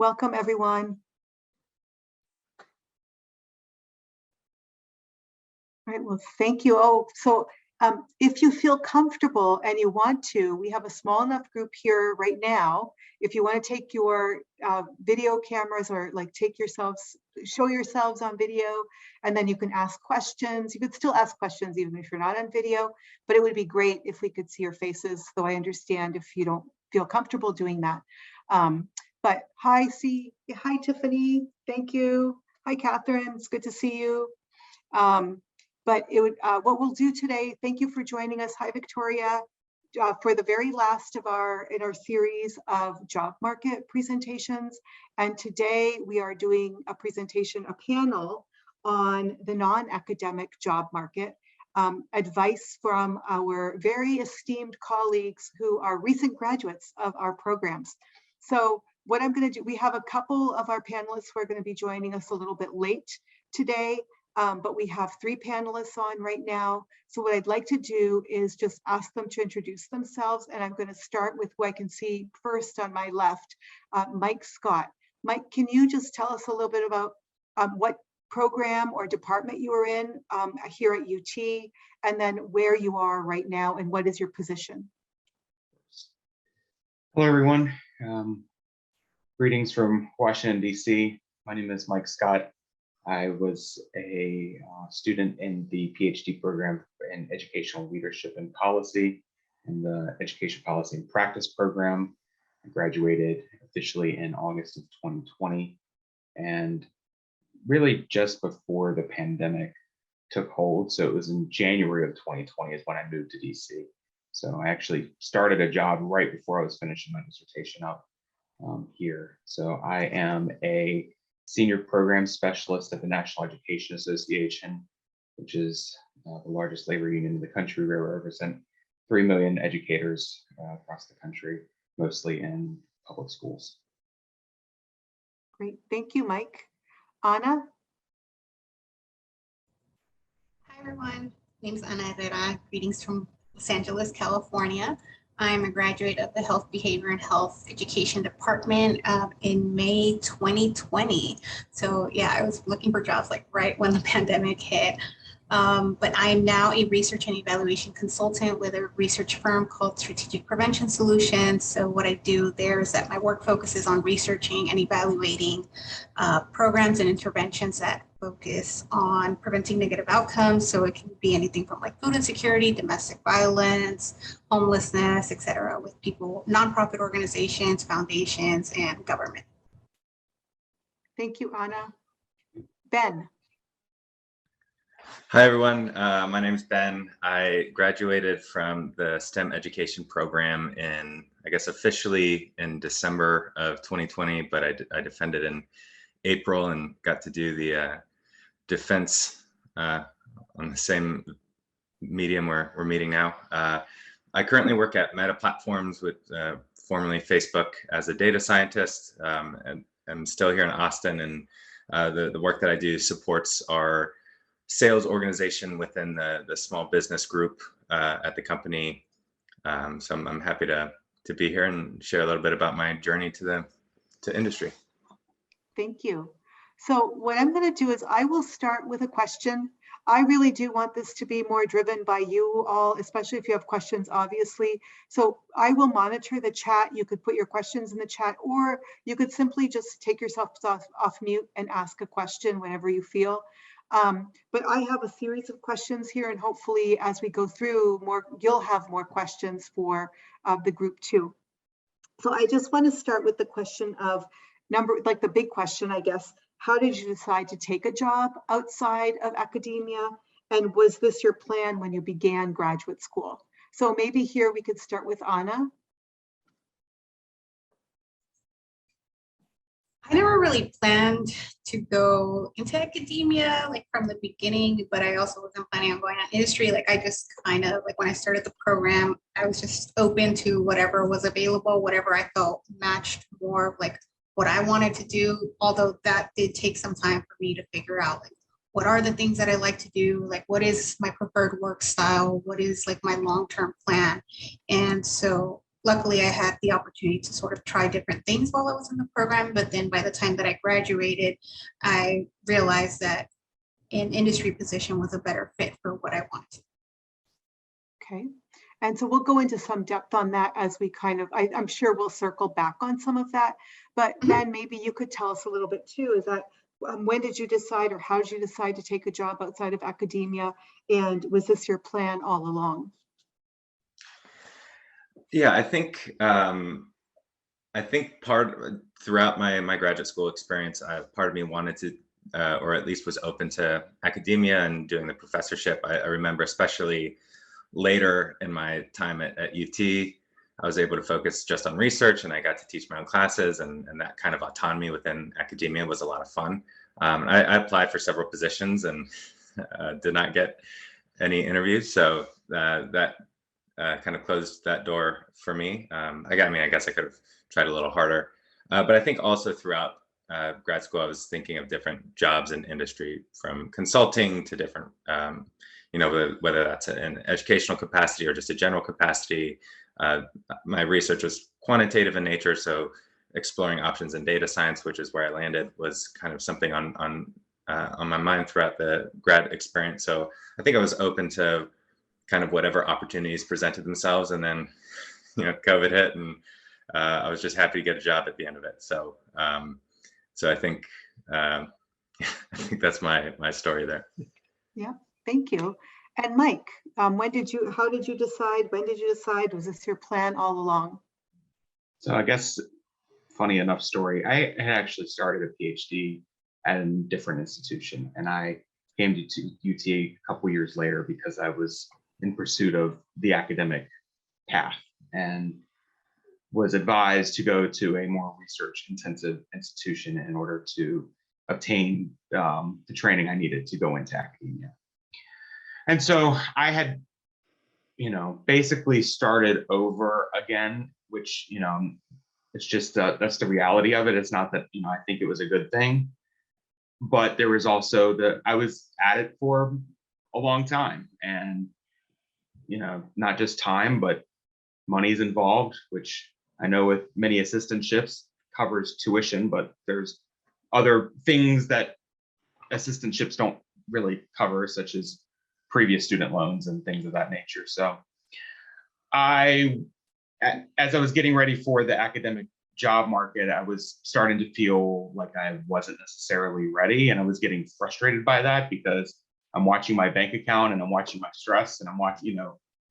Welcome, everyone. All right, well, thank you. If you feel comfortable and you want to, we have a small enough group here right now. If you want to take your video cameras or show yourselves on video, and then you can ask questions. You could still ask questions even if you're not on video, but it would be great if we could see your faces, though I understand if you don't feel comfortable doing that. But hi, Tiffany, thank you. Hi, Catherine, it's good to see you. But what we'll do today, thank you for joining us. Hi, Victoria, for the very last in our series of job market presentations. And today we are doing a panel on the non-academic job market, advice from our very esteemed colleagues who are recent graduates of our programs. So what I'm going to do, we have a couple of our panelists who are going to be joining us a little bit late today. But we have 3 panelists on right now. So what I'd like to do is just ask them to introduce themselves. And I'm going to start with who I can see first on my left, Mike Scott. Mike, can you just tell us a little bit about what program or department you are in here at UT, and then where you are right now and what is your position? Hello, everyone. Greetings from Washington, D.C. My name is Mike Scott. I was a student in the PhD program in Educational Leadership and Policy and the Education Policy and Practice program. I graduated officially in August of 2020, and really just before the pandemic took hold. So it was in January of 2020 is when I moved to DC. So I actually started a job right before I was finishing my dissertation up here. So I am a senior program specialist at the National Education Association, which is the largest labor union in the country. We represent 3 million educators across the country, mostly in public schools. Great, thank you, Mike. Anna? Hi, everyone. My name is Ana Vera. Greetings from Los Angeles, California. I'm a graduate of the Health, Behavior, and Health Education Department in May 2020. So yeah, I was looking for jobs like right when the pandemic hit. But I'm now a research and evaluation consultant with a research firm called Strategic Prevention Solutions. So what I do there is that my work focuses on researching and evaluating programs and interventions that focus on preventing negative outcomes. So it can be anything from like food insecurity, domestic violence, homelessness, et cetera, with people, nonprofit organizations, foundations, and government. Thank you, Anna. Ben. Hi, everyone. My name is Ben. I graduated from the STEM education program I guess officially in December of 2020, but I defended in April and got to do the defense on the same medium where we're meeting now. I currently work at Meta Platforms with formerly Facebook as a data scientist, and I'm still here in Austin, and the work that I do supports our sales organization within the small business group at the company. So I'm happy to be here and share a little bit about my journey to industry. Thank you. So what I'm going to do is I will start with a question. I really do want this to be more driven by you all, especially if you have questions, obviously. So I will monitor the chat. You could put your questions in the chat, or you could simply just take yourself off mute and ask a question whenever you feel. But I have a series of questions here, and hopefully as we go through you'll have more questions for the group too. So I just want to start with the question of the big question, I guess. How did you decide to take a job outside of academia? And was this your plan when you began graduate school? So maybe here we could start with Anna. I never really planned to go into academia like from the beginning, but I also wasn't planning on going on industry. Like I just kind of like when I started the program, I was just open to whatever was available, whatever I felt matched more of like what I wanted to do, although that did take some time for me to figure out like what are the things that I like to do, like what is my preferred work style, what is like my long-term plan. And so luckily I had the opportunity to sort of try different things while I was in the program. But then by the time that I graduated, I realized that an industry position was a better fit for what I wanted. Okay. And so we'll go into some depth on that as we kind of, I'm sure we'll circle back on some of that. But Mhm. Ben, maybe you could tell us a little bit too, is that when did you decide or how did you decide to take a job outside of academia? And was this your plan all along? Yeah, I think throughout my graduate school experience, part of me wanted to, or at least was open to academia and doing the professorship. I remember especially later in my time at UT, I was able to focus just on research, and I got to teach my own classes, and that kind of autonomy within academia was a lot of fun. I applied for several positions and did not get any interviews, so that kind of closed that door for me. I guess I could have tried a little harder, but I think also throughout grad school, I was thinking of different jobs in industry, from consulting to different, whether that's in educational capacity or just a general capacity. My research was quantitative in nature, so exploring options in data science, which is where I landed, was kind of something on my mind throughout the grad experience. So I think I was open to kind of whatever opportunities presented themselves, and then COVID hit, and I was just happy to get a job at the end of it. So I think I think that's my story there. Yeah, thank you. And Mike, how did you decide? When did you decide? Was this your plan all along? So I guess, funny enough story, I had actually started a PhD at a different institution, and I came to UT a couple years later because I was in pursuit of the academic path and was advised to go to a more research intensive institution in order to obtain the training I needed to go into academia. And so I had, basically started over again, which, it's just that's the reality of it. It's not that, I think it was a good thing, but there was also I was at it for a long time, and, not just time, but money's involved, which I know with many assistantships covers tuition, but there's other things that assistantships don't really cover, such as previous student loans and things of that nature. So as I was getting ready for the academic job market, I was starting to feel like I wasn't necessarily ready, and I was getting frustrated by that because I'm watching my bank account and I'm watching my stress and I'm watching,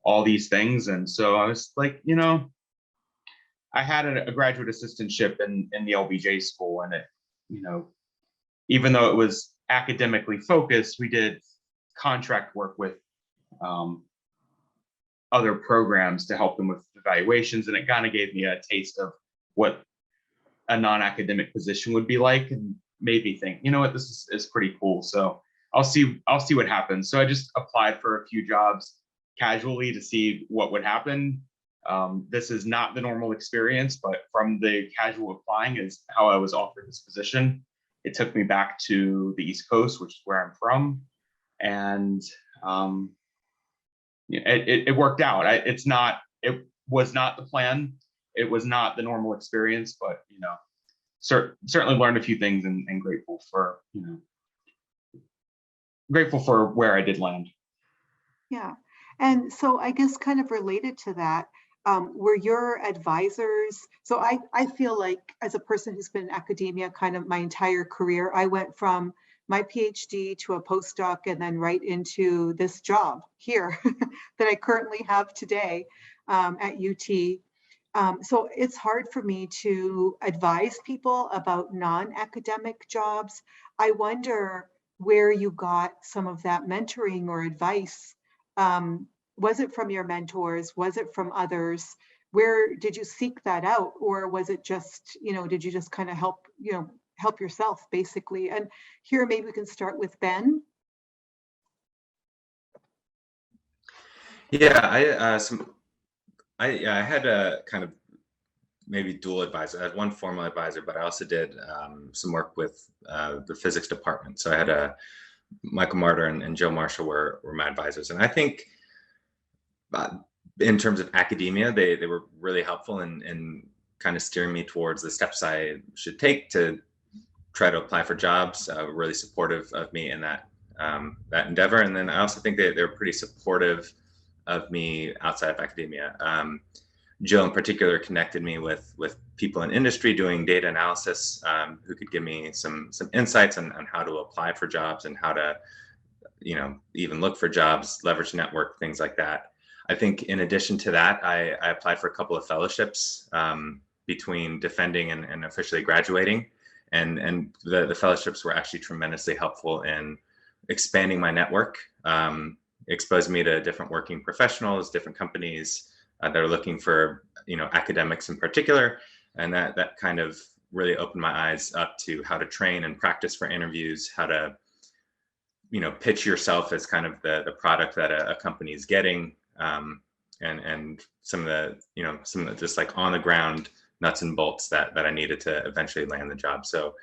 all these things. And so I was like, I had a graduate assistantship in the LBJ school, and it, even though it was academically focused, we did contract work with other programs to help them with evaluations, and it kind of gave me a taste of what a non-academic position would be like, and made me think, what, this is pretty cool. So I'll see what happens. So I just applied for a few jobs casually to see what would happen. This is not the normal experience, but from the casual applying is how I was offered this position. It took me back to the East Coast, which is where I'm from, and it worked out. It was not the plan. It was not the normal experience, but certainly learned a few things, and grateful for where I did land. Yeah. And so I guess kind of related to that, were your advisors, so I feel like as a person who's been in academia kind of my entire career, I went from my PhD to a postdoc and then right into this job here that I currently have today at UT. So it's hard for me to advise people about non-academic jobs. I wonder where you got some of that mentoring or advice. Was it from your mentors? Was it from others? Where did you seek that out? Or was it just, did you just kind of help yourself basically? And here, maybe we can start with Ben. Yeah, I had a kind of maybe dual advisor. I had one formal advisor, but I also did some work with the physics department. So I had Michael Martyr and Joe Marshall were my advisors. And I think in terms of academia, they were really helpful in kind of steering me towards the steps I should take to try to apply for jobs. Really supportive of me in that that endeavor. And then I also think they're pretty supportive of me outside of academia. Jill in particular connected me with people in industry doing data analysis, who could give me some insights on how to apply for jobs and how to, you know, even look for jobs, leverage network, things like that. I think in addition to that, I applied for a couple of fellowships between defending and officially graduating. And the fellowships were actually tremendously helpful in expanding my network, exposed me to different working professionals, different companies that are looking for, you know, academics in particular. And that kind of really opened my eyes up to how to train and practice for interviews, how to, you know, pitch yourself as kind of the product that a company is getting, and some of the, you know, some of the just like on the ground nuts and bolts that I needed to eventually land the job. So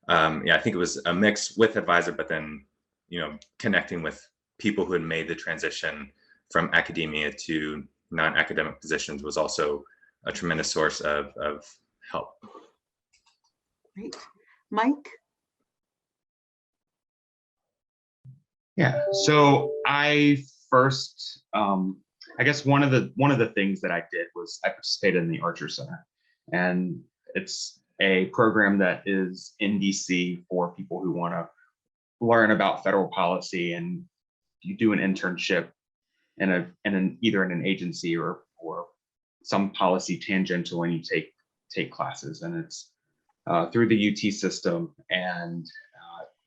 yeah, I think it was a mix with advisor, but then, you know, connecting with people who had made the transition from academia to non-academic positions was also a tremendous source of help. Great. Mike? Yeah, so I first, I guess one of the things that I did was I participated in the Archer Center, and it's a program that is in DC for people who want to learn about federal policy, and you do an internship in either in an agency or some policy tangential, and you take classes, and it's through the UT system. And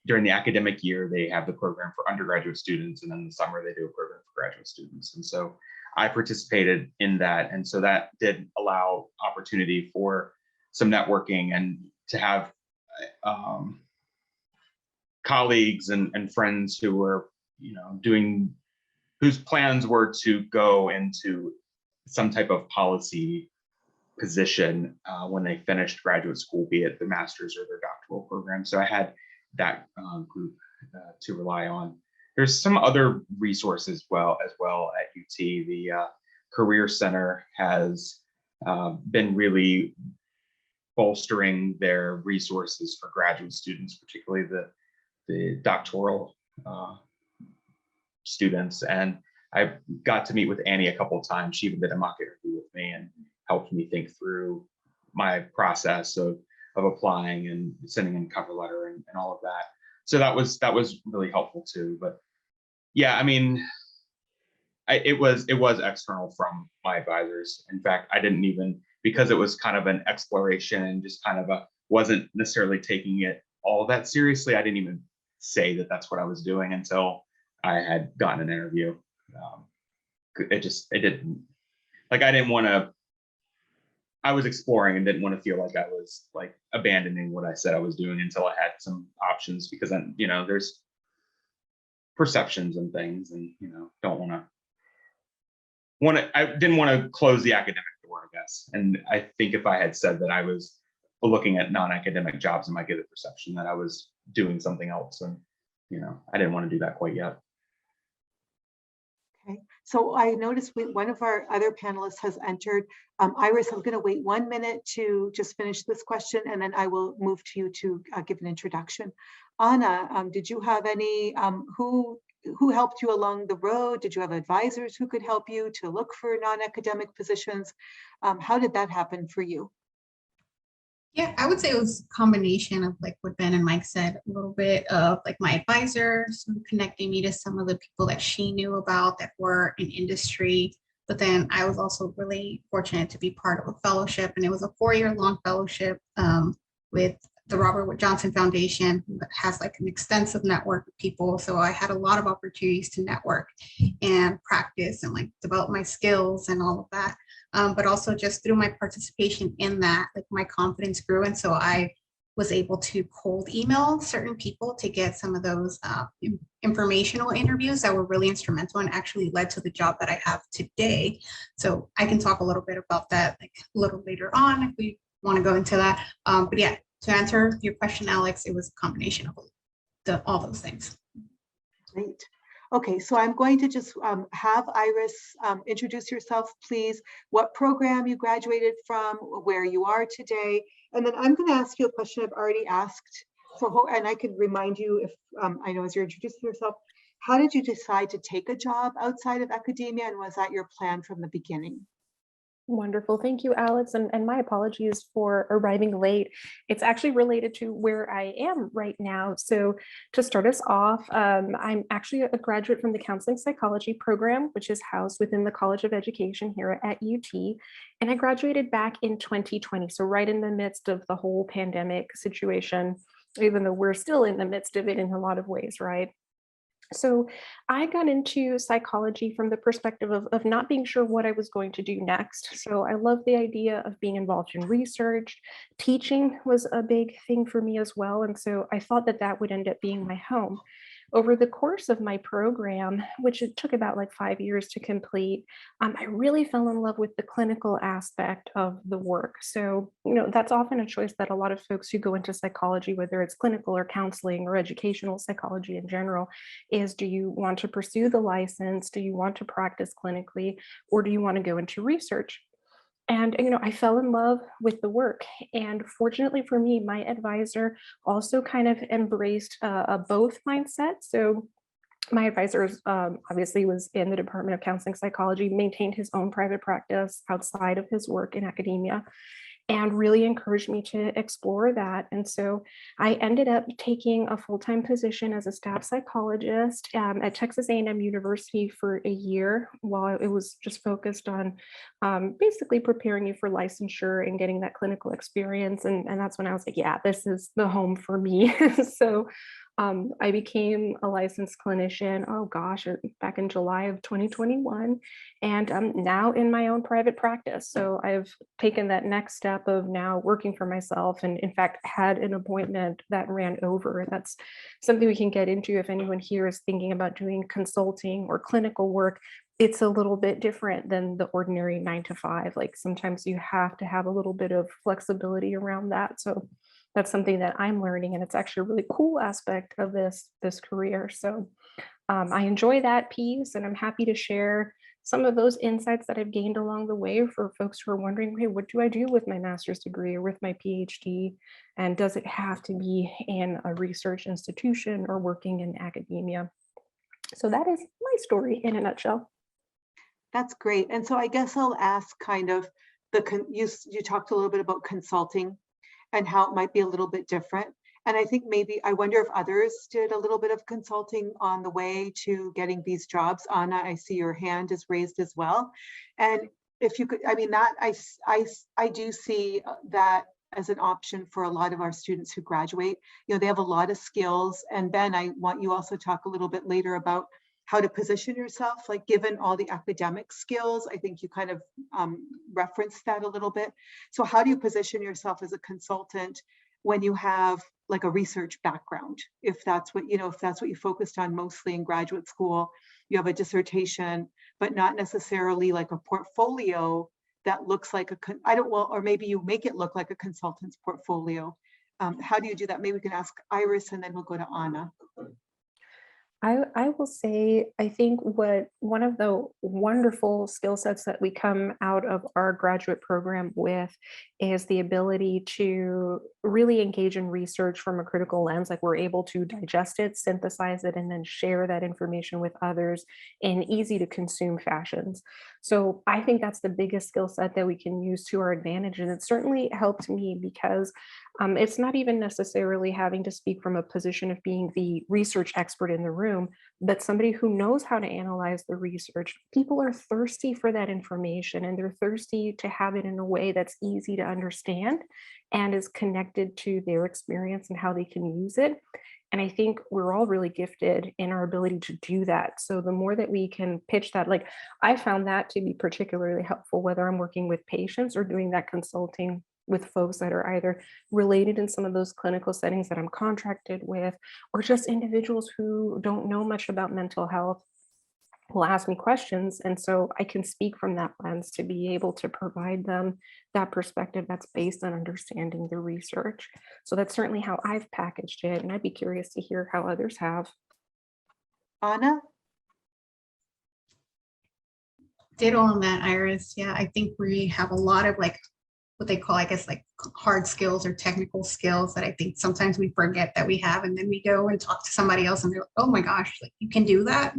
during the academic year, they have the program for undergraduate students, and then in the summer they do a program for graduate students. And so I participated in that, and so that did allow opportunity for some networking and to have colleagues and friends who were, you know, whose plans were to go into some type of policy position when they finished graduate school, be it their master's or their doctoral program. So I had that group to rely on. There's some other resources as well at UT. The Career Center has been really bolstering their resources for graduate students, particularly the doctoral students. And I got to meet with Annie a couple of times. She even did a mock interview with me and helped me think through my process of applying and sending in a cover letter and all of that. So that was really helpful too. But yeah, I mean, it was external from my advisors. In fact, I didn't even, because it was kind of an exploration and just kind of wasn't necessarily taking it all that seriously. I didn't even say that that's what I was doing until I had gotten an interview. It didn't, like, I didn't want to, I was exploring and didn't want to feel like I was like abandoning what I said I was doing until I had some options, because then, you know, there's perceptions and things, and, you know, I didn't want to close the academic door, I guess. And I think if I had said that I was looking at non-academic jobs, it might give the perception that I was doing something else. And, you know, I didn't want to do that quite yet. Okay, so I noticed one of our other panelists has entered. Iris, I'm going to wait 1 minute to just finish this question, and then I will move to you to give an introduction. Anna, did you have any, who helped you along the road? Did you have advisors who could help you to look for non-academic positions? How did that happen for you? Yeah, I would say it was a combination of like what Ben and Mike said, a little bit of like my advisors who connecting me to some of the people that she knew about that were in industry. But then I was also really fortunate to be part of a fellowship, and it was a 4-year-long fellowship with the Robert Wood Johnson Foundation, who has like an extensive network of people. So I had a lot of opportunities to network and practice and like develop my skills and all of that. But also just through my participation in that, like my confidence grew. And so I was able to cold email certain people to get some of those informational interviews that were really instrumental and actually led to the job that I have today. So I can talk a little bit about that like a little later on if we want to go into that. But yeah, to answer your question, Alex, it was a combination of all those things. Great. Okay, so I'm going to just have Iris introduce yourself, please, what program you graduated from, where you are today, and then I'm going to ask you a question I've already asked. So, and I could remind you if I know as you're introducing yourself, how did you decide to take a job outside of academia, and was that your plan from the beginning? Wonderful. Thank you, Alex. And my apologies for arriving late. It's actually related to where I am right now. So to start us off, I'm actually a graduate from the counseling psychology program, which is housed within the College of Education here at UT. And I graduated back in 2020. So right in the midst of the whole pandemic situation, even though we're still in the midst of it in a lot of ways, right? So I got into psychology from the perspective of not being sure what I was going to do next. So I love the idea of being involved in research. Teaching was a big thing for me as well. And so I thought that that would end up being my home. Over the course of my program, which it took about like 5 years to complete, I really fell in love with the clinical aspect of the work. So, that's often a choice that a lot of folks who go into psychology, whether it's clinical or counseling or educational psychology in general, is do you want to pursue the license? Do you want to practice clinically? Or do you want to go into research? And I fell in love with the work. And fortunately for me, my advisor also kind of embraced a both mindset. So my advisor obviously was in the Department of Counseling Psychology, maintained his own private practice outside of his work in academia, and really encouraged me to explore that. And so I ended up taking a full-time position as a staff psychologist at Texas A&M University for a year, while it was just focused on basically preparing you for licensure and getting that clinical experience. And that's when I was like, yeah, this is the home for me. So I became a licensed clinician, oh gosh, back in July of 2021, and I'm now in my own private practice. So I've taken that next step of now working for myself, and in fact had an appointment that ran over. That's something we can get into if anyone here is thinking about doing consulting or clinical work. It's a little bit different than the ordinary 9 to 5. Like sometimes you have to have a little bit of flexibility around that. So that's something that I'm learning, and it's actually a really cool aspect of this career. So I enjoy that piece, and I'm happy to share some of those insights that I've gained along the way for folks who are wondering, hey, what do I do with my master's degree or with my PhD? And does it have to be in a research institution or working in academia? So that is my story in a nutshell. That's great. And so I guess I'll ask kind of you talked a little bit about consulting and how it might be a little bit different. And I think maybe, I wonder if others did a little bit of consulting on the way to getting these jobs. Anna, I see your hand is raised as well. And if you could, I mean, that I do see that as an option for a lot of our students who graduate. They have a lot of skills. And Ben, I want you also to talk a little bit later about how to position yourself, like given all the academic skills. I think you kind of referenced that a little bit. So how do you position yourself as a consultant when you have like a research background? If that's what, if that's what you focused on mostly in graduate school, you have a dissertation, but not necessarily like a portfolio that looks like or maybe you make it look like a consultant's portfolio. How do you do that? Maybe we can ask Iris and then we'll go to Anna. I will say, I think one of the wonderful skill sets that we come out of our graduate program with is the ability to really engage in research from a critical lens. Like we're able to digest it, synthesize it, and then share that information with others in easy to consume fashions. So I think that's the biggest skill set that we can use to our advantage. And it certainly helped me because it's not even necessarily having to speak from a position of being the research expert in the room, but somebody who knows how to analyze the research. People are thirsty for that information, and they're thirsty to have it in a way that's easy to understand and is connected to their experience and how they can use it. And I think we're all really gifted in our ability to do that. So the more that we can pitch that, like I found that to be particularly helpful, whether I'm working with patients or doing that consulting with folks that are either related in some of those clinical settings that I'm contracted with, or just individuals who don't know much about mental health will ask me questions. And so I can speak from that lens to be able to provide them that perspective that's based on understanding the research. So that's certainly how I've packaged it. And I'd be curious to hear how others have. Anna? Ditto on that, Iris. Yeah, I think we have a lot of like what they call, I guess, like hard skills or technical skills that I think sometimes we forget that we have. And then we go and talk to somebody else and they're like, oh my gosh, like you can do that.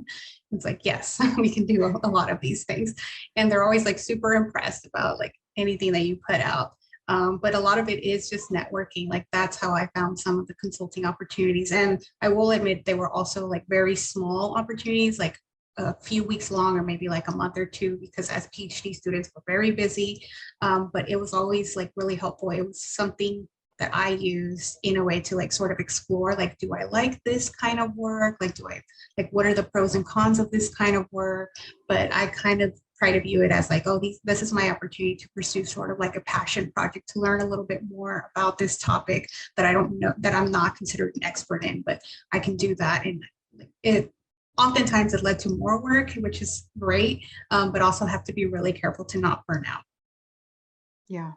It's like, yes, we can do a lot of these things. And they're always like super impressed about like anything that you put out. But a lot of it is just networking. Like that's how I found some of the consulting opportunities. And I will admit they were also like very small opportunities, like a few weeks long or maybe like a month or two, because as PhD students we're very busy. But it was always like really helpful. It was something that I used in a way to like sort of explore, like, do I like this kind of work? Like, do I like, what are the pros and cons of this kind of work? But I kind of try to view it as like, oh, this is my opportunity to pursue sort of like a passion project to learn a little bit more about this topic that I don't know, that I'm not considered an expert in, but I can do that. And it oftentimes it led to more work, which is great, but also have to be really careful to not burn out. Yeah.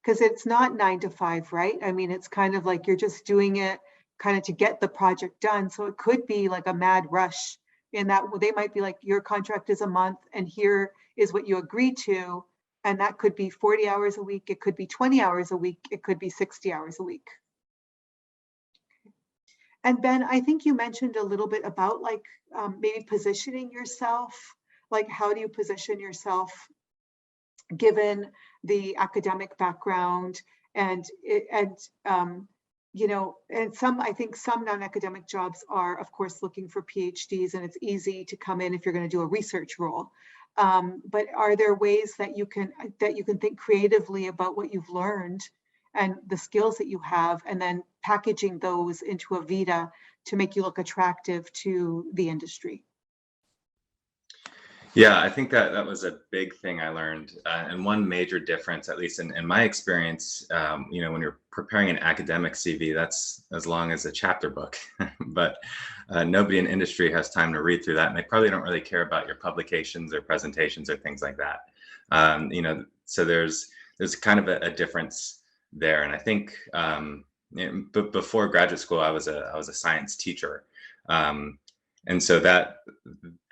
Because it's not 9 to 5, right? I mean, it's kind of like you're just doing it kind of to get the project done. So it could be like a mad rush in that they might be like, your contract is a month and here is what you agree to. And that could be 40 hours a week. It could be 20 hours a week. It could be 60 hours a week. And Ben, I think you mentioned a little bit about like maybe positioning yourself. Like, how do you position yourself given the academic background and you know, and I think some non-academic jobs are, of course, looking for PhDs, and it's easy to come in if you're going to do a research role. But are there ways that you can think creatively about what you've learned and the skills that you have, and then packaging those into a vita to make you look attractive to the industry? Yeah, I think that was a big thing I learned, and one major difference, at least in my experience. You know, when you're preparing an academic CV, that's as long as a chapter book, but nobody in industry has time to read through that, and they probably don't really care about your publications or presentations or things like that. You know, so there's kind of a difference there, and I think but before graduate school, I was a science teacher. And so that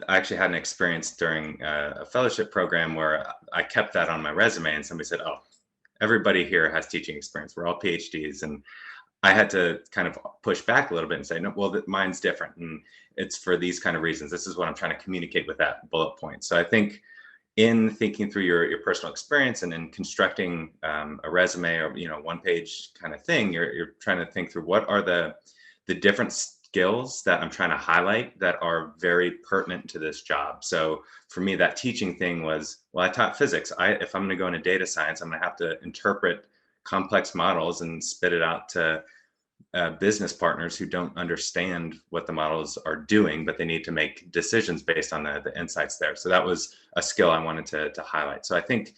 I actually had an experience during a fellowship program where I kept that on my resume, and somebody said, oh, everybody here has teaching experience. We're all PhDs. And I had to kind of push back a little bit and say, no, well, mine's different. And it's for these kind of reasons. This is what I'm trying to communicate with that bullet point. So I think in thinking through your personal experience and in constructing a resume or, you know, one-page kind of thing, you're trying to think through what are the different skills that I'm trying to highlight that are very pertinent to this job. So for me, that teaching thing was, well, I taught physics. If I'm going to go into data science, I'm going to have to interpret complex models and spit it out to business partners who don't understand what the models are doing, but they need to make decisions based on the insights there. So that was a skill I wanted to highlight. So I think,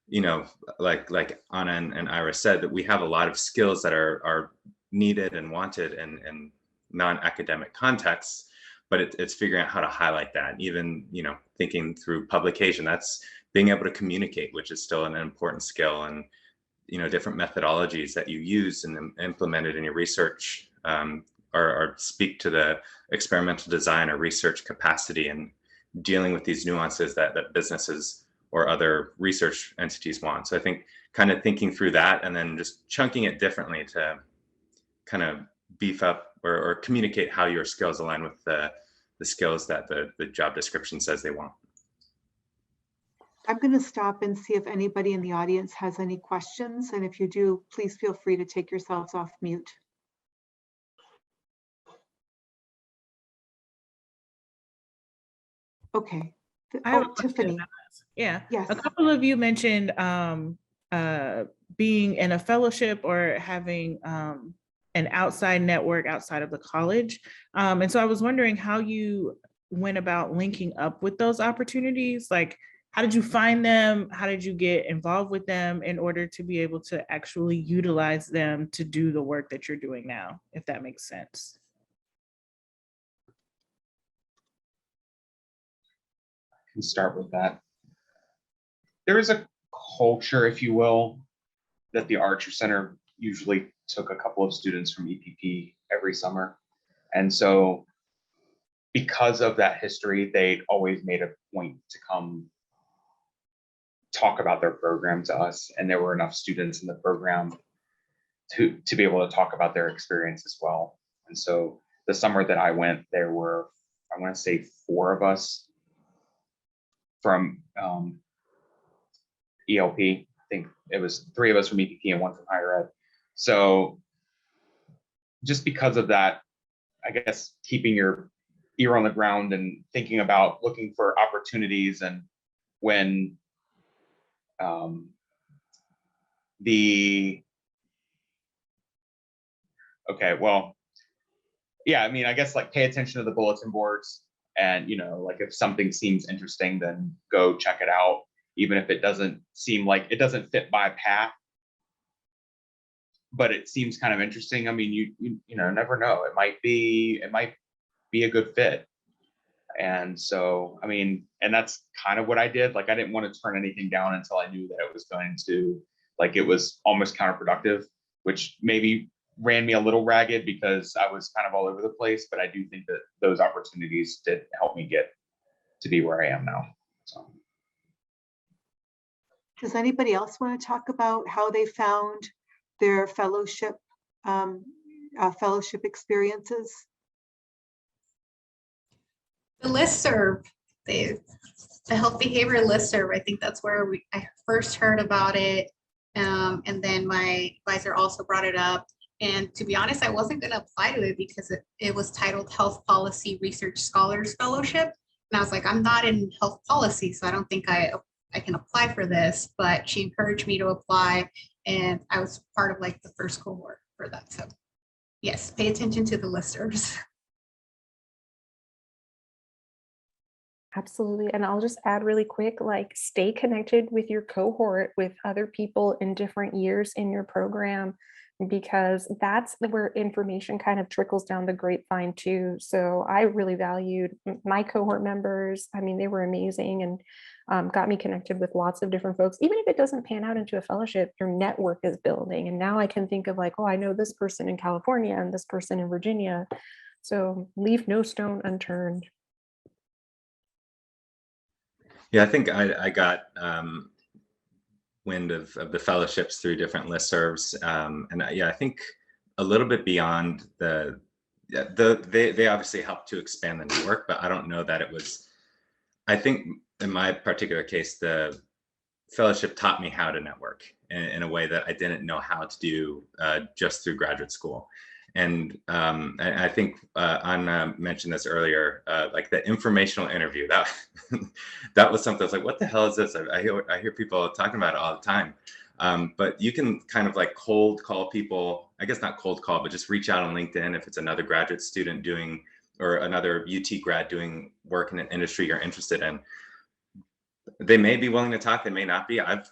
you know, like Anna and Iris said, that we have a lot of skills that are needed and wanted in non-academic contexts, but it's figuring out how to highlight that. Even, you know, thinking through publication, that's being able to communicate, which is still an important skill, and, you know, different methodologies that you use and implemented in your research or speak to the experimental design or research capacity and dealing with these nuances that businesses or other research entities want. So I think kind of thinking through that and then just chunking it differently to kind of beef up or communicate how your skills align with the skills that the job description says they want. I'm going to stop and see if anybody in the audience has any questions. And if you do, please feel free to take yourselves off mute. Okay. I have a Oh, question. Tiffany. Yeah. Yes. A couple of you mentioned being in a fellowship or having an outside network outside of the college. And so I was wondering how you went about linking up with those opportunities. Like, how did you find them? How did you get involved with them in order to be able to actually utilize them to do the work that you're doing now, if that makes sense? I can start with that. There is a culture, if you will, that the Archer Center usually took a couple of students from EPP every summer. And so because of that history, they always made a point to come talk about their program to us, and there were enough students in the program to be able to talk about their experience as well. And so the summer that I went, there were, I want to say 4 of us from ELP. I think it was 3 of us from EPP and 1 from higher ed. So just because of that, I guess keeping your ear on the ground and thinking about looking for opportunities, and when yeah, I mean, I guess like pay attention to the bulletin boards, and like if something seems interesting, then go check it out, even if it doesn't seem like it doesn't fit my path, but it seems kind of interesting. I mean, you never know. It might be a good fit. And so, I mean, and that's kind of what I did. Like, I didn't want to turn anything down until I knew that it was going to, like, it was almost counterproductive, which maybe ran me a little ragged because I was kind of all over the place. But I do think that those opportunities did help me get to be where I am now. So. Does anybody else want to talk about how they found their fellowship experiences? The listserv, the health behavior listserv, I think that's where I first heard about it. And then my advisor also brought it up. And to be honest, I wasn't going to apply to it because it was titled Health Policy Research Scholars Fellowship. And I was like, I'm not in health policy, so I don't think I can apply for this. But she encouraged me to apply, and I was part of like the first cohort for that. So yes, pay attention to the listservs. Absolutely. And I'll just add really quick, like stay connected with your cohort, with other people in different years in your program, because that's where information kind of trickles down the grapevine too. So I really valued my cohort members. I mean, they were amazing, and got me connected with lots of different folks. Even if it doesn't pan out into a fellowship, your network is building. And now I can think of like, oh, I know this person in California and this person in Virginia. So leave no stone unturned. Yeah, I think I got wind of the fellowships through different listservs, and I think a little bit beyond they obviously helped to expand the network, but I don't know that it was. I think in my particular case, the fellowship taught me how to network in a way that I didn't know how to do just through graduate school. And I think Anna mentioned this earlier, like the informational interview, that was something I was like, what the hell is this? I hear people talking about it all the time. But you can kind of like cold call people, I guess not cold call, but just reach out on LinkedIn if it's another graduate student doing, or another UT grad doing work in an industry you're interested in. They may be willing to talk, they may not be. I've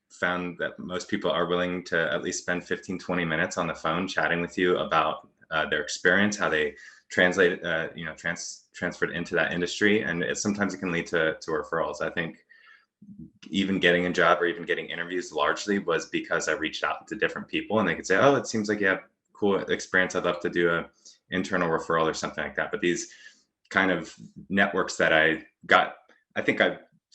found that most people are willing to at least spend 15, 20 minutes on the phone chatting with you about their experience, how they translate, transferred into that industry. And sometimes it can lead to referrals. I think even getting a job or even getting interviews largely was because I reached out to different people, and they could say, oh, it seems like you have cool experience. I'd love to do an internal referral or something like that. But these kind of networks that I got, I think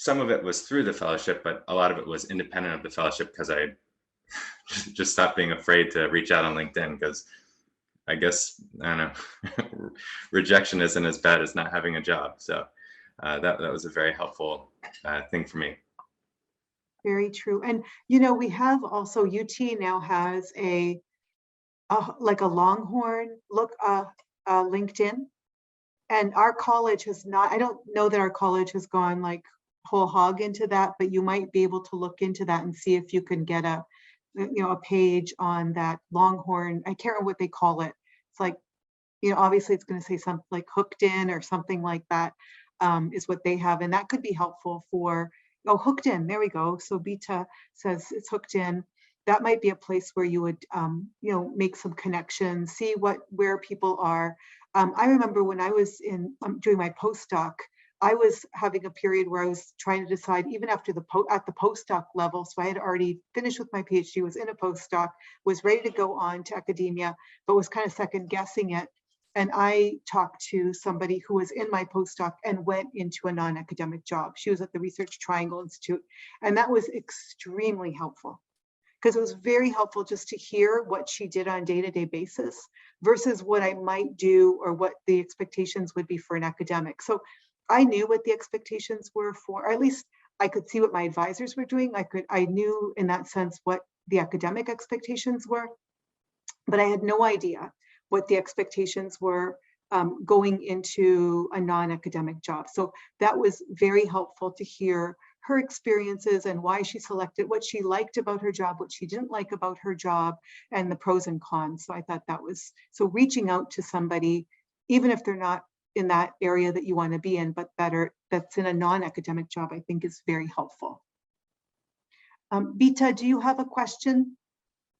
some of it was through the fellowship, but a lot of it was independent of the fellowship, because I just stopped being afraid to reach out on LinkedIn, because I guess, I don't know, rejection isn't as bad as not having a job. So that was a very helpful thing for me. Very true. And, we have also, UT now has like a Longhorn LinkedIn, and our college has not, I don't know that our college has gone like whole hog into that, but you might be able to look into that and see if you can get a page on that Longhorn. I can't remember what they call it. It's like, obviously it's going to say something like Hooked In or something like that, is what they have. And that could be helpful for, Hooked In, there we go. So Beta says it's Hooked In. That might be a place where you would, make some connections, see where people are. I remember when I was doing my postdoc, I was having a period where I was trying to decide, even after at the postdoc level. So I had already finished with my PhD, was in a postdoc, was ready to go on to academia, but was kind of second guessing it. And I talked to somebody who was in my postdoc and went into a non-academic job. She was at the Research Triangle Institute. And that was extremely helpful, because it was very helpful just to hear what she did on a day-to-day basis versus what I might do or what the expectations would be for an academic. So I knew what the expectations were for, or at least I could see what my advisors were doing. I knew in that sense what the academic expectations were, but I had no idea what the expectations were going into a non-academic job. So that was very helpful to hear her experiences and why she selected, what she liked about her job, what she didn't like about her job, and the pros and cons. So I thought that was, so reaching out to somebody, even if they're not in that area that you want to be in, but better, that's in a non-academic job, I think is very helpful. Bita, do you have a question?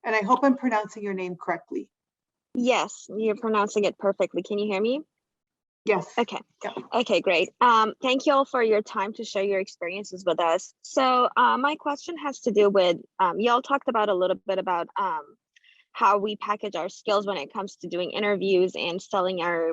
And I hope I'm pronouncing your name correctly. Yes, you're pronouncing it perfectly. Can you hear me? Yes. Okay. Yeah. Okay, great. Thank you all for your time to share your experiences with us. So my question has to do with, y'all talked about a little bit about how we package our skills when it comes to doing interviews and selling our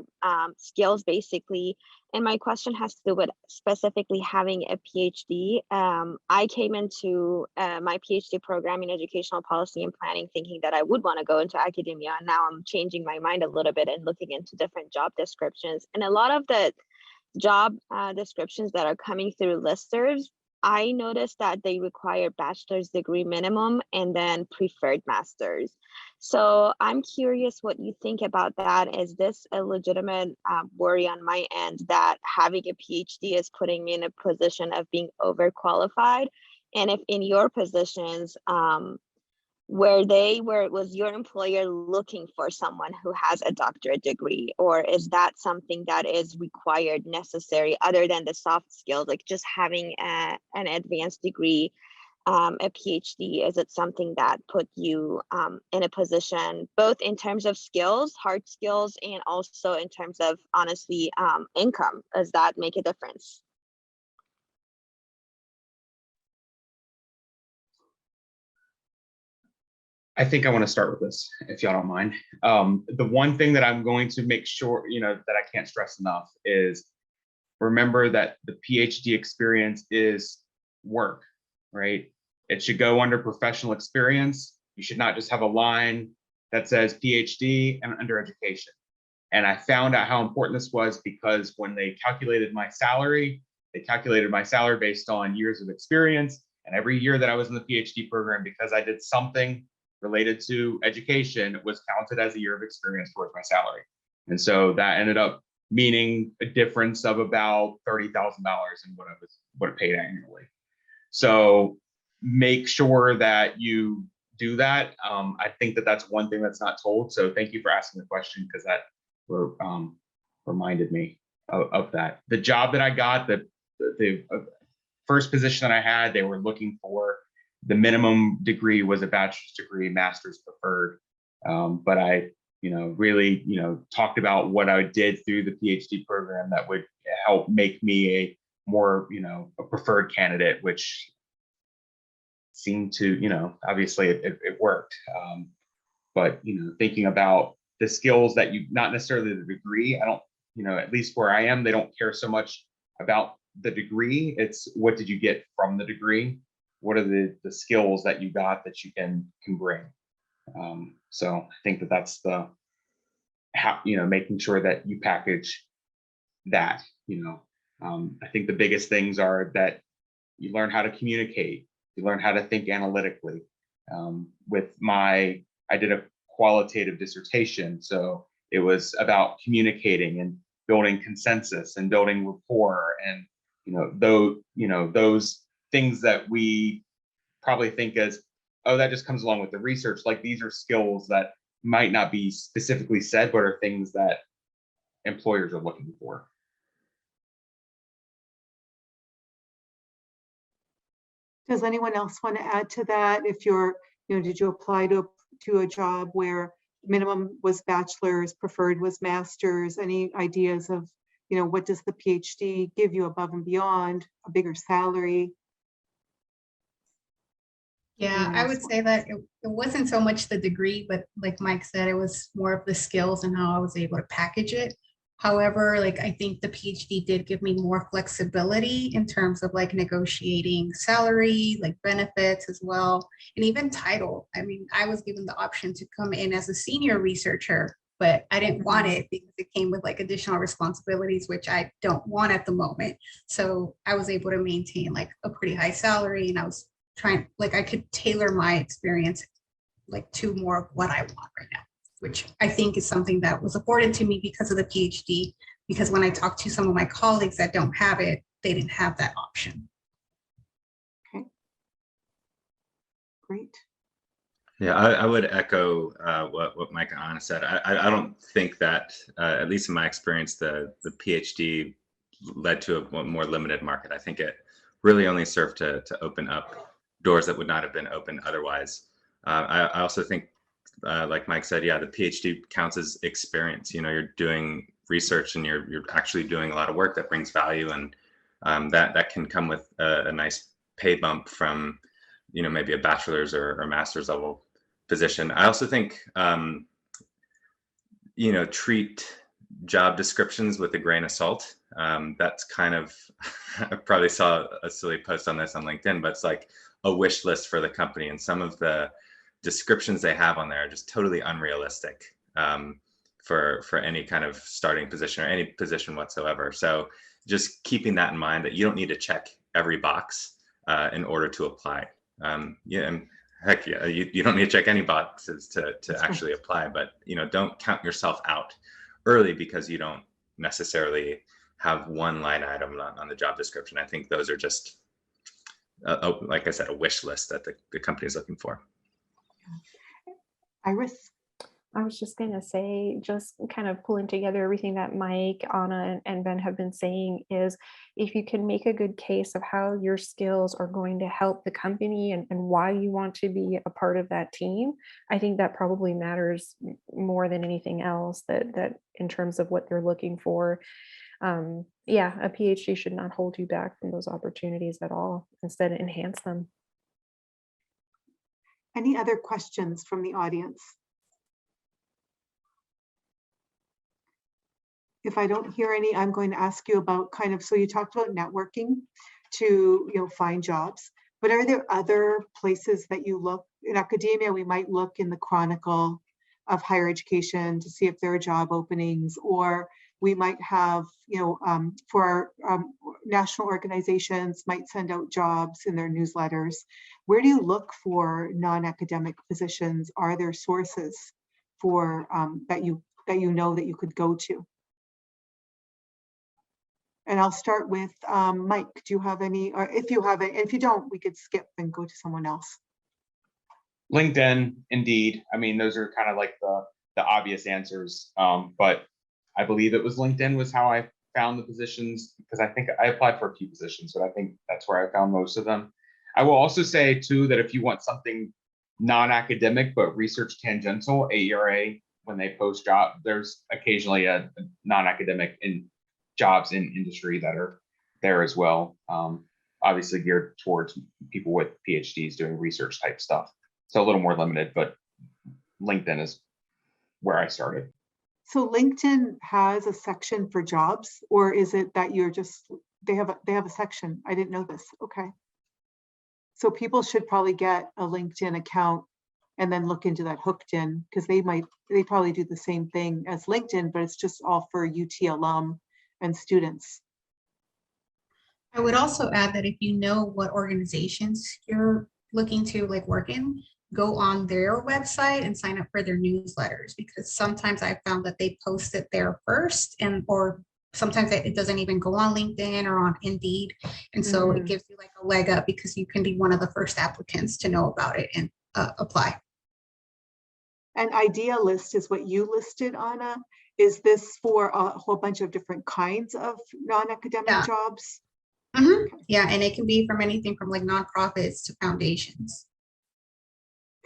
skills, basically. And my question has to do with specifically having a PhD. I came into my PhD program in educational policy and planning thinking that I would want to go into academia. And now I'm changing my mind a little bit and looking into different job descriptions. And a lot of the job descriptions that are coming through listservs, I noticed that they require bachelor's degree minimum and then preferred master's. So I'm curious what you think about that. Is this a legitimate worry on my end that having a PhD is putting me in a position of being overqualified? And if in your positions, where it was your employer looking for someone who has a doctorate degree, or is that something that is required, necessary, other than the soft skills, like just having an advanced degree, a PhD? Is it something that put you in a position, both in terms of skills, hard skills, and also in terms of, honestly, income? Does that make a difference? I think I want to start with this, if y'all don't mind. The one thing that I'm going to make sure, that I can't stress enough is remember that the PhD experience is work, right? It should go under professional experience. You should not just have a line that says PhD and under education. And I found out how important this was because when they calculated my salary based on years of experience. And every year that I was in the PhD program, because I did something related to education, was counted as a year of experience towards my salary. And so that ended up meaning a difference of about $30,000 in what it paid annually. So make sure that you do that. I think that that's one thing that's not told. So thank you for asking the question, because that reminded me of that. The job that I got, the first position that I had, they were looking for, the minimum degree was a bachelor's degree, master's preferred. But I, really, talked about what I did through the PhD program that would help make me a more, a preferred candidate, which seemed to, obviously it worked. But, thinking about the skills that you, not necessarily the degree, I don't, at least where I am, they don't care so much about the degree. It's what did you get from the degree? What are the skills that you got that you can bring? So I think that that's the, making sure that you package that, I think the biggest things are that you learn how to communicate, you learn how to think analytically. I did a qualitative dissertation, so it was about communicating and building consensus and building rapport, and those things that we probably think as, oh, that just comes along with the research. Like, these are skills that might not be specifically said, but are things that employers are looking for. Does anyone else want to add to that? If you're, did you apply to a job where minimum was bachelor's, preferred was master's? Any ideas of, what does the PhD give you above and beyond, a bigger salary? Yeah, I would say that it wasn't so much the degree, but like Mike said, it was more of the skills and how I was able to package it. However, like I think the PhD did give me more flexibility in terms of like negotiating salary, like benefits as well, and even title. I mean, I was given the option to come in as a senior researcher, but I didn't want it because it came with like additional responsibilities, which I don't want at the moment. So I was able to maintain like a pretty high salary, and I was trying, like I could tailor my experience like to more of what I want right now, which I think is something that was afforded to me because of the PhD. Because when I talk to some of my colleagues that don't have it, they didn't have that option. Okay. Great. Yeah, I would echo what Mike and Anna said. I don't think that, at least in my experience, the PhD led to a more limited market. I think it really only served to open up doors that would not have been open otherwise. I also think, like Mike said, yeah, the PhD counts as experience. You know, you're doing research and you're actually doing a lot of work that brings value, and that can come with a nice pay bump from, you know, maybe a bachelor's or master's level position. I also think, you know, treat job descriptions with a grain of salt. That's kind of, I probably saw a silly post on this on LinkedIn, but it's like a wish list for the company. And some of the descriptions they have on there are just totally unrealistic for any kind of starting position or any position whatsoever. So just keeping that in mind, that you don't need to check every box in order to apply. Yeah, and heck yeah, you don't need to check any boxes to actually apply, but you know, don't count yourself out early because you don't necessarily have one line item on the job description. I think those are just, like I said, a wish list that the company is looking for. Iris? I was just going to say, just kind of pulling together everything that Mike, Anna, and Ben have been saying, is if you can make a good case of how your skills are going to help the company and why you want to be a part of that team, I think that probably matters more than anything else, that in terms of what they're looking for. Yeah, a PhD should not hold you back from those opportunities at all. Instead, enhance them. Any other questions from the audience? If I don't hear any, I'm going to ask you about kind of, so you talked about networking to, you know, find jobs, but are there other places that you look? In academia, we might look in the Chronicle of Higher Education to see if there are job openings, or we might have, you know, for our national organizations might send out jobs in their newsletters. Where do you look for non-academic positions? Are there sources for that you know that you could go to? And I'll start with Mike. Do you have any, or if you have it, if you don't, we could skip and go to someone else. LinkedIn, Indeed. I mean, those are kind of like the obvious answers. But I believe it was LinkedIn was how I found the positions, because I think I applied for a few positions, but I think that's where I found most of them. I will also say too that if you want something non-academic but research tangential, AERA, when they post job, there's occasionally a non-academic in jobs in industry that are there as well. Obviously geared towards people with PhDs doing research type stuff. So a little more limited, but LinkedIn is where I started. So LinkedIn has a section for jobs, or is it that you're just, they have a section? I didn't know this. Okay. So people should probably get a LinkedIn account and then look into that Hooked In, because they probably do the same thing as LinkedIn, but it's just all for UT alum and students. I would also add that if you know what organizations you're looking to like work in, go on their website and sign up for their newsletters, because sometimes I found that they post it there first, or sometimes it doesn't even go on LinkedIn or on Indeed. And so it gives you like a leg up, because you can be one of the first applicants to know about it and apply. An idea list is what you listed, Anna. Is this for a whole bunch of different kinds of non-academic jobs? Yeah, and it can be from anything from like nonprofits to foundations.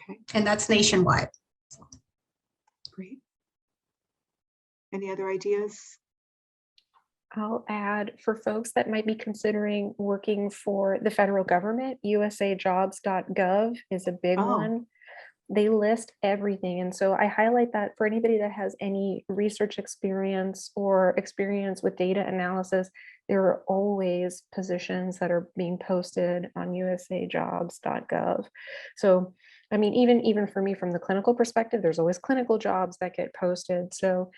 Okay. And that's nationwide. Great. Any other ideas? I'll add for folks that might be considering working for the federal government, usajobs.gov is a big Oh. one. They list everything. And so I highlight that for anybody that has any research experience or experience with data analysis, there are always positions that are being posted on usajobs.gov. So, I mean, even for me from the clinical perspective, there's always clinical jobs that get posted. So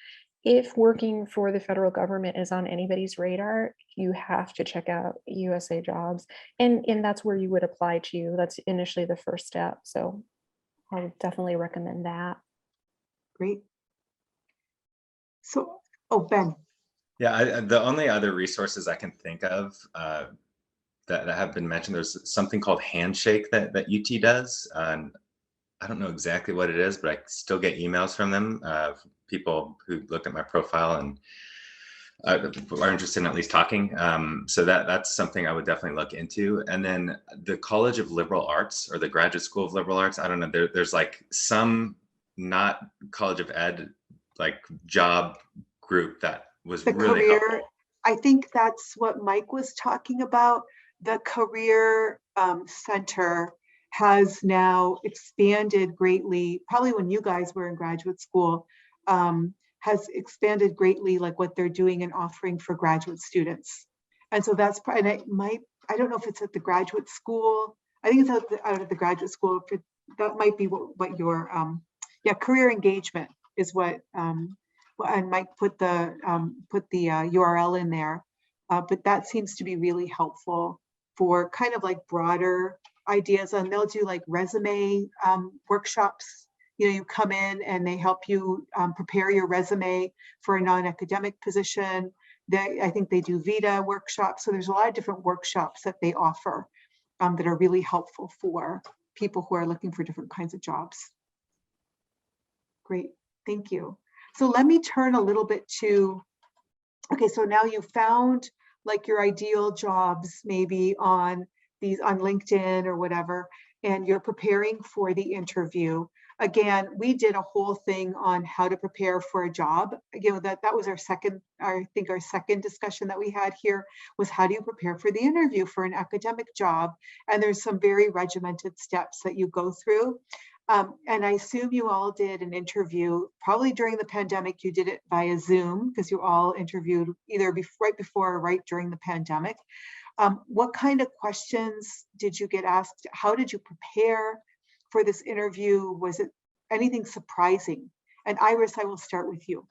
if working for the federal government is on anybody's radar, you have to check out USA Jobs. And that's where you would apply to. That's initially the first step. So I would definitely recommend that. Great. So, oh, Ben. Yeah, the only other resources I can think of that have been mentioned, there's something called Handshake that UT does. And I don't know exactly what it is, but I still get emails from them, people who look at my profile and are interested in at least talking. So that's something I would definitely look into. And then the College of Liberal Arts or the Graduate School of Liberal Arts, I don't know, there's like some not College of Ed, like job group that was The really career, helpful. I think that's what Mike was talking about. The Career Center has now expanded greatly, probably when you guys were in graduate school, has expanded greatly, like what they're doing and offering for graduate students. And so that's, and I don't know if it's at the graduate school. I think it's out at the graduate school. That might be what your, yeah, career engagement is what, and Mike put the URL in there, but that seems to be really helpful for kind of like broader ideas. And they'll do like resume workshops. You know, you come in and they help you prepare your resume for a non-academic position. I think they do Vita workshops. So there's a lot of different workshops that they offer that are really helpful for people who are looking for different kinds of jobs. Great, thank you. So let me turn a little bit to, okay, so now you found like your ideal jobs maybe on LinkedIn or whatever, and you're preparing for the interview. Again, we did a whole thing on how to prepare for a job. You know, that was our second discussion that we had here was how do you prepare for the interview for an academic job? And there's some very regimented steps that you go through. And I assume you all did an interview, probably during the pandemic, you did it via Zoom because you all interviewed either right before or right during the pandemic. What kind of questions did you get asked? How did you prepare for this interview? Was it anything surprising? And Iris, I will start with you.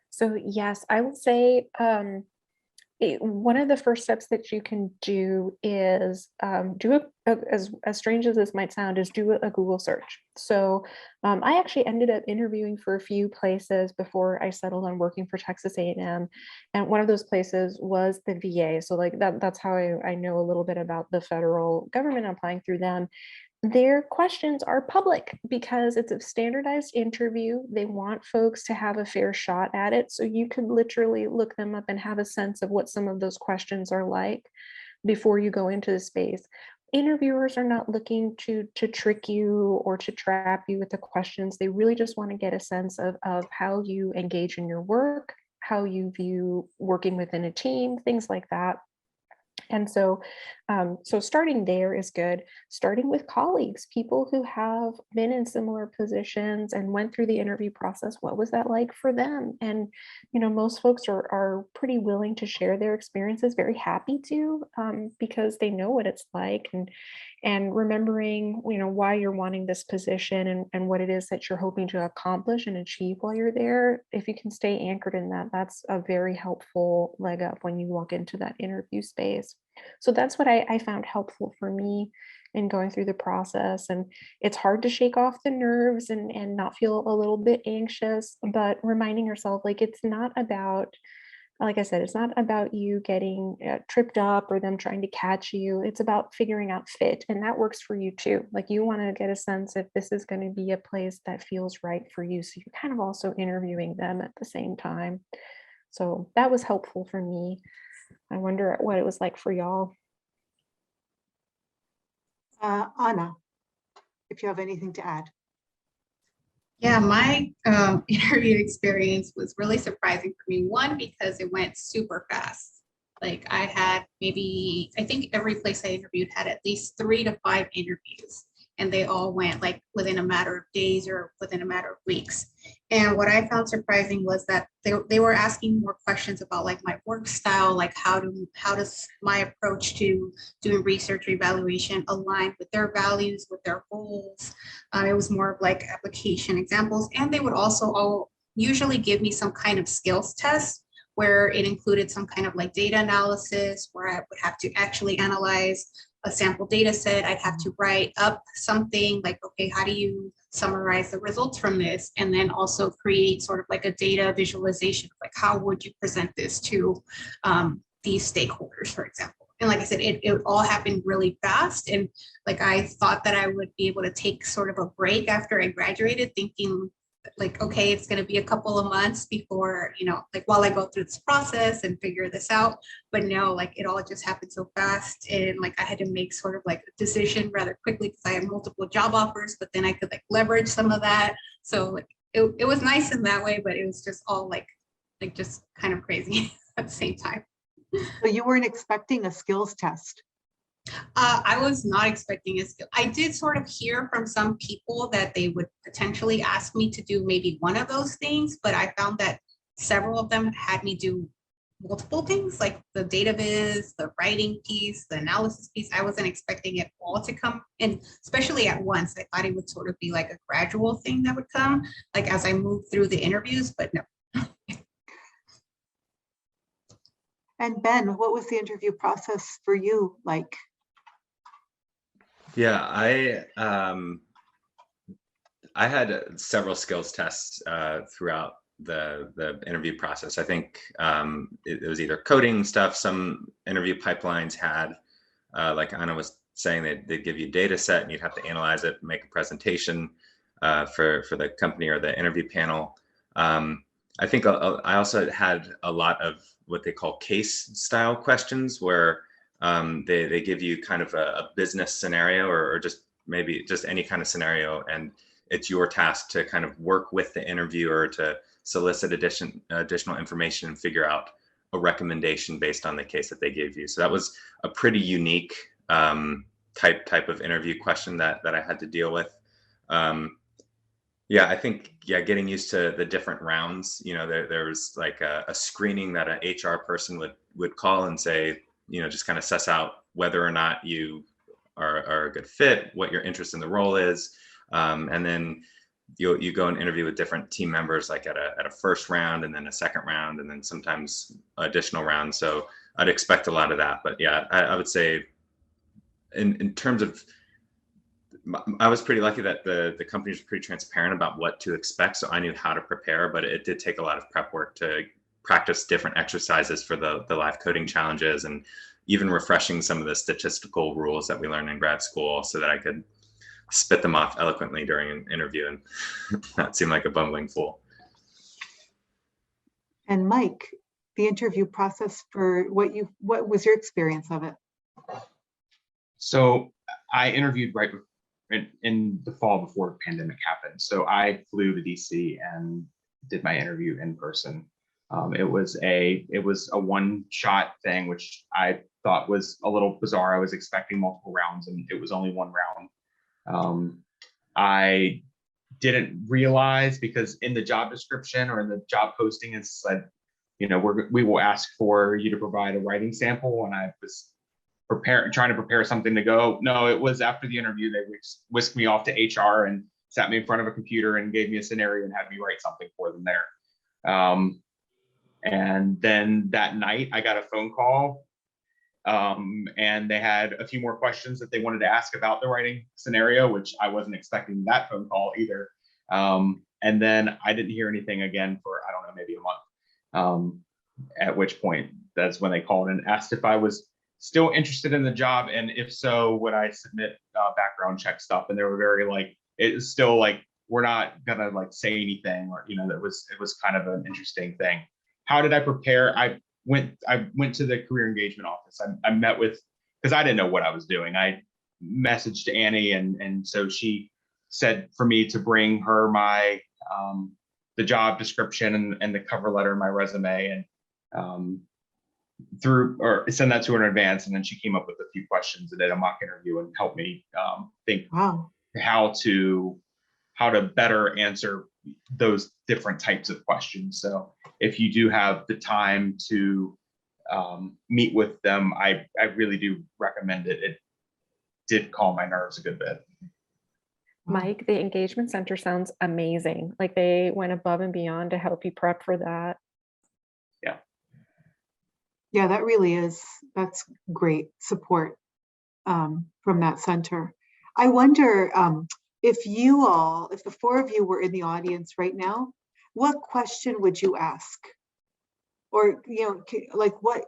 So yes, I would say one of the first steps that you can do is do as strange as this might sound, is do a Google search. So I actually ended up interviewing for a few places before I settled on working for Texas A&M. And one of those places was the VA. So like that's how I know a little bit about the federal government, applying through them. Their questions are public because it's a standardized interview. They want folks to have a fair shot at it. So you could literally look them up and have a sense of what some of those questions are like before you go into the space. Interviewers are not looking to trick you or to trap you with the questions. They really just want to get a sense of how you engage in your work, how you view working within a team, things like that. And so, so starting there is good. Starting with colleagues, people who have been in similar positions and went through the interview process. What was that like for them? And, you know, most folks are pretty willing to share their experiences, very happy to, because they know what it's like. And remembering, you know, why you're wanting this position and what it is that you're hoping to accomplish and achieve while you're there. If you can stay anchored in that, that's a very helpful leg up when you walk into that interview space. So that's what I found helpful for me in going through the process. And it's hard to shake off the nerves and not feel a little bit anxious, but reminding yourself, like, it's not about, like I said, it's not about you getting tripped up or them trying to catch you. It's about figuring out fit. And that works for you too. Like, you want to get a sense if this is going to be a place that feels right for you. So you're kind of also interviewing them at the same time. So that was helpful for me. I wonder what it was like for y'all. Anna, if you have anything to add. Yeah, my interview experience was really surprising for me. One, because it went super fast. Like I had maybe, I think every place I interviewed had at least 3 to 5 interviews, and they all went like within a matter of days or within a matter of weeks. And what I found surprising was that they were asking more questions about like my work style, like how does my approach to doing research or evaluation align with their values, with their goals. It was more of like application examples, and they would also all usually give me some kind of skills test where it included some kind of like data analysis where I would have to actually analyze a sample data set. I'd have to write up something like, okay, how do you summarize the results from this? And then also create sort of like a data visualization, like how would you present this to these stakeholders, for example. And like I said, it all happened really fast. And like I thought that I would be able to take sort of a break after I graduated, thinking like, okay, it's going to be a couple of months before, like while I go through this process and figure this out. But no, like it all just happened so fast. And like I had to make sort of like a decision rather quickly because I had multiple job offers, but then I could like leverage some of that. So like it was nice in that way, but it was just all like just kind of crazy at the same time. So you weren't expecting a skills test? I was not expecting a skill. I did sort of hear from some people that they would potentially ask me to do maybe one of those things, but I found that several of them had me do multiple things, like the data viz, the writing piece, the analysis piece. I wasn't expecting it all to come, and especially at once. I thought it would sort of be like a gradual thing that would come, like as I moved through the interviews, but no. And Ben, what was the interview process for you like? Yeah, I had several skills tests throughout the interview process. I think it was either coding stuff. Some interview pipelines had, like Anna was saying, they'd give you a data set and you'd have to analyze it, make a presentation for the company or the interview panel. I think I also had a lot of what they call case style questions where they give you kind of a business scenario or just maybe just any kind of scenario, and it's your task to kind of work with the interviewer to solicit additional information and figure out a recommendation based on the case that they gave you. So that was a pretty unique type of interview question that I had to deal with. Yeah, I think, getting used to the different rounds. There was like a screening that an HR person would call and say, just kind of suss out whether or not you are a good fit, what your interest in the role is. And then you go and interview with different team members, like at a first round and then a second round, and then sometimes additional rounds. So I'd expect a lot of that. But yeah, I would say in terms of, I was pretty lucky that the company was pretty transparent about what to expect. So I knew how to prepare, but it did take a lot of prep work to practice different exercises for the live coding challenges, and even refreshing some of the statistical rules that we learned in grad school so that I could spit them off eloquently during an interview and not seem like a bumbling fool. And Mike, the interview process for what was your experience of it? So I interviewed right in the fall before the pandemic happened. So I flew to DC and did my interview in person. It was a one-shot thing, which I thought was a little bizarre. I was expecting multiple rounds, and it was only one round. I didn't realize, because in the job description or in the job posting, it said, we will ask for you to provide a writing sample, and I was trying to prepare something to go. No, it was after the interview, they whisked me off to HR and sat me in front of a computer and gave me a scenario and had me write something for them there. And then that night I got a phone call, and they had a few more questions that they wanted to ask about the writing scenario, which I wasn't expecting that phone call either. And then I didn't hear anything again for, I don't know, maybe a month. At which point, that's when they called and asked if I was still interested in the job, and if so, would I submit background check stuff? And they were very like, it was still like, we're not gonna like say anything, or it was kind of an interesting thing. How did I prepare? I went to the career engagement office. I met with, because I didn't know what I was doing. I messaged Annie, and so she said for me to bring her my the job description and the cover letter in my resume, and send that to her in advance. And then she came up with a few questions and did a mock interview and helped me think Wow. how to better answer those different types of questions. So if you do have the time to meet with them, I really do recommend it. It did calm my nerves a good bit. Mike, the engagement center sounds amazing. Like they went above and beyond to help you prep for that. Yeah, that really is, that's great support from that center. I wonder if the four of you were in the audience right now, what question would you ask? Or, like what,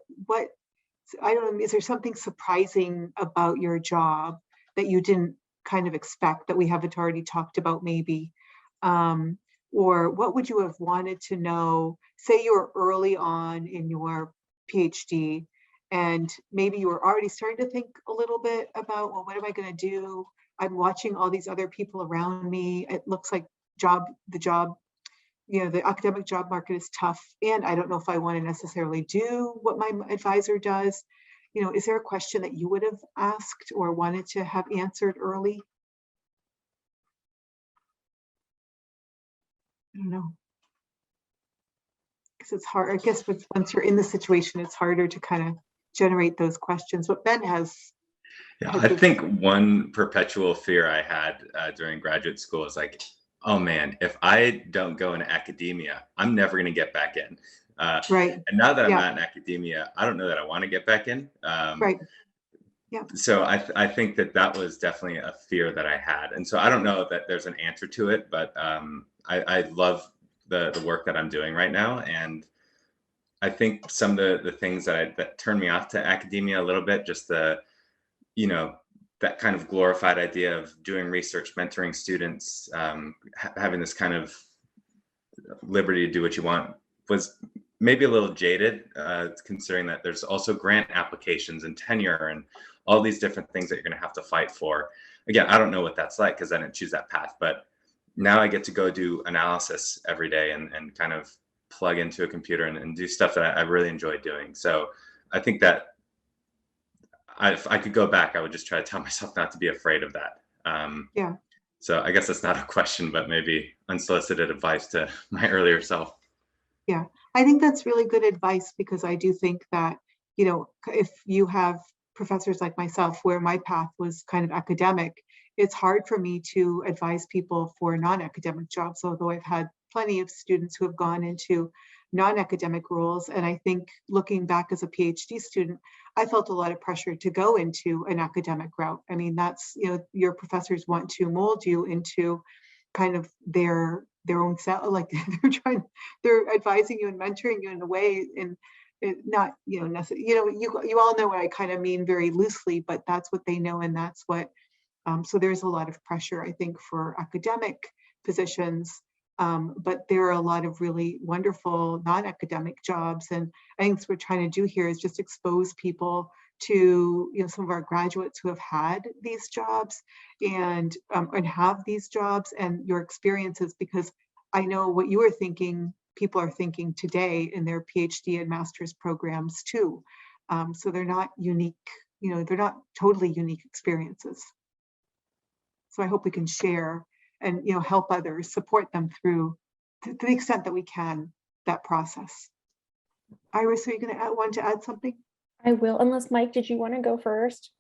I don't know, is there something surprising about your job that you didn't kind of expect that we haven't already talked about maybe? Or what would you have wanted to know? Say you were early on in your PhD and maybe you were already starting to think a little bit about, well, what am I going to do? I'm watching all these other people around me. It looks like the academic job market is tough. And I don't know if I want to necessarily do what my advisor does. Is there a question that you would have asked or wanted to have answered early? I don't know. Because it's hard, I guess, once you're in the situation, it's harder to kind of generate those questions. But Ben has. Yeah, I think one perpetual fear I had during graduate school is like, oh man, if I don't go into academia, I'm never going to get back in. Right. And now that I'm not in academia, I don't know that I want to get back in. Right. Yeah. So I think that was definitely a fear that I had. And so I don't know that there's an answer to it, but I love the work that I'm doing right now. And I think some of the things that turned me off to academia a little bit, just that kind of glorified idea of doing research, mentoring students, having this kind of liberty to do what you want, was maybe a little jaded, considering that there's also grant applications and tenure and all these different things that you're going to have to fight for. Again, I don't know what that's like because I didn't choose that path, but now I get to go do analysis every day and kind of plug into a computer and do stuff that I really enjoy doing. So I think that if I could go back, I would just try to tell myself not to be afraid of that. Yeah. So I guess that's not a question, but maybe unsolicited advice to my earlier self. Yeah, I think that's really good advice because I do think that, if you have professors like myself, where my path was kind of academic, it's hard for me to advise people for non-academic jobs, although I've had plenty of students who have gone into non-academic roles. And I think looking back as a PhD student, I felt a lot of pressure to go into an academic route. I mean, that's, your professors want to mold you into kind of their own self, like they're advising you and mentoring you in a way, and not, necessarily, you all know what I kind of mean very loosely, but that's what they know. And that's what, so there's a lot of pressure, I think, for academic positions. But there are a lot of really wonderful non-academic jobs. And I think what we're trying to do here is just expose people to, some of our graduates who have had these jobs and have these jobs and your experiences, because I know what you are thinking, people are thinking today in their PhD and master's programs too. So they're not unique, they're not totally unique experiences. So I hope we can share and help others, support them through, to the extent that we can, that process. Iris, are you going to want to add something? I will, unless Mike, did you want to go first?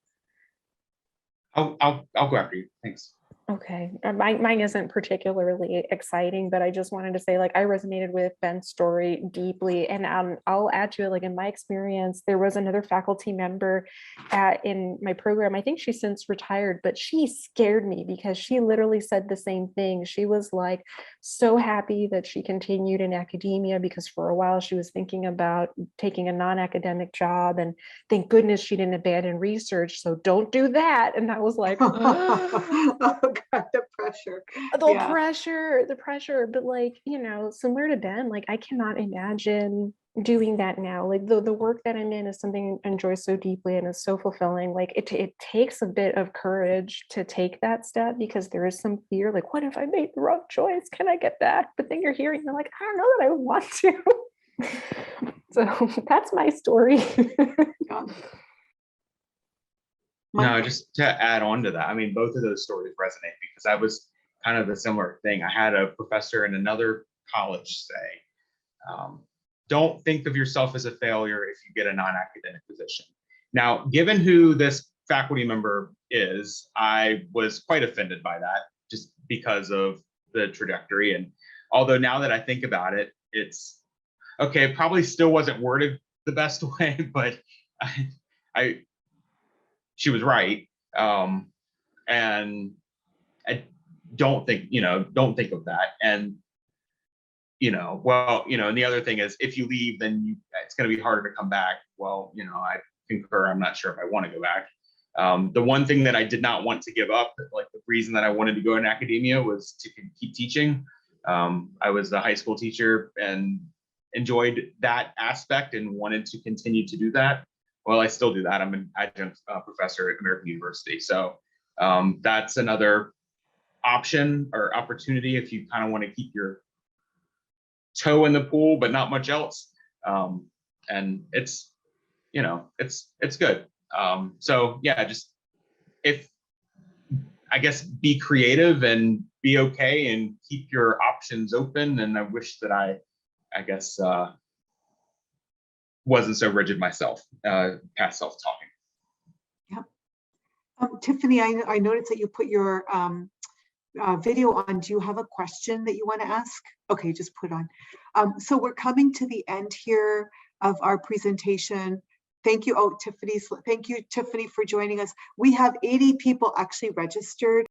I'll go after you. Thanks. Okay, mine isn't particularly exciting, but I just wanted to say, like, I resonated with Ben's story deeply, and I'll add to it. Like, in my experience, there was another faculty member in my program. I think she's since retired, but she scared me because she literally said the same thing. She was like so happy that she continued in academia because for a while she was thinking about taking a non-academic job, and thank goodness she didn't abandon research. So don't do that. And I was like, oh God, the pressure. The pressure, but like, similar to Ben, like I cannot imagine doing that now. Like the work that I'm in is something I enjoy so deeply and is so fulfilling. Like it takes a bit of courage to take that step because there is some fear, like, what if I made the wrong choice? Can I get back? But then you're hearing, you're like, I don't know that I want to. So that's my story. Yeah. No, Mike? just to add on to that, I mean, both of those stories resonate because I was kind of a similar thing. I had a professor in another college say, don't think of yourself as a failure if you get a non-academic position. Now, given who this faculty member is, I was quite offended by that just because of the trajectory. And although now that I think about it, it's okay, it probably still wasn't worded the best way, but she was right. And I don't think of that. And and the other thing is if you leave, then it's going to be harder to come back. Well, I concur. I'm not sure if I want to go back. The one thing that I did not want to give up, like the reason that I wanted to go in academia was to keep teaching. I was a high school teacher and enjoyed that aspect and wanted to continue to do that. Well, I still do that. I'm an adjunct professor at American University. So that's another option or opportunity if you kind of want to keep your toe in the pool, but not much else. And it's good. So yeah, just be creative and be okay and keep your options open. And I wish that I wasn't so rigid myself, past self-talking. Yeah. Tiffany, I noticed that you put your video on. Do you have a question that you want to ask? Okay, just put on. So we're coming to the end here of our presentation. Thank you. Oh, thank you, Tiffany, for joining us. We have 80 people actually registered.